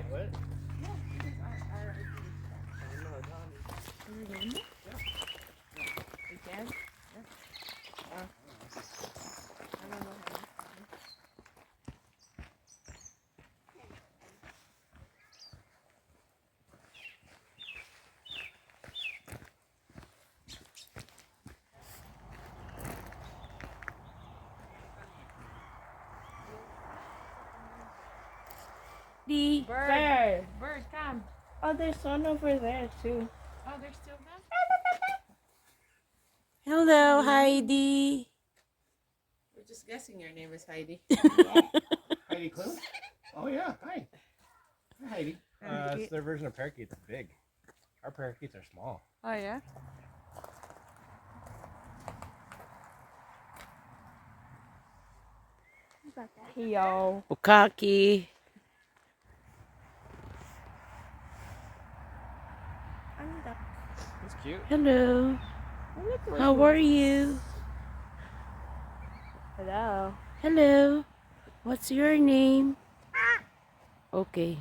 Wait, what? Yeah, because our ID. I don't know, Donnie. Is it in there? Yeah. You can? Yeah. I don't know how to. The Bird, bird, come. oh, there's one over there too. Oh, they're still there? Hello, Heidi. We're just guessing your name is Heidi. Heidi Klum? Oh yeah, hi. Hi Heidi. It's their version of parakeets. It's big. Our parakeets are small. Oh, yeah? Yo. Bukaki. It's cute. Hello. How are you? Hello. Hello. What's your name? Okay.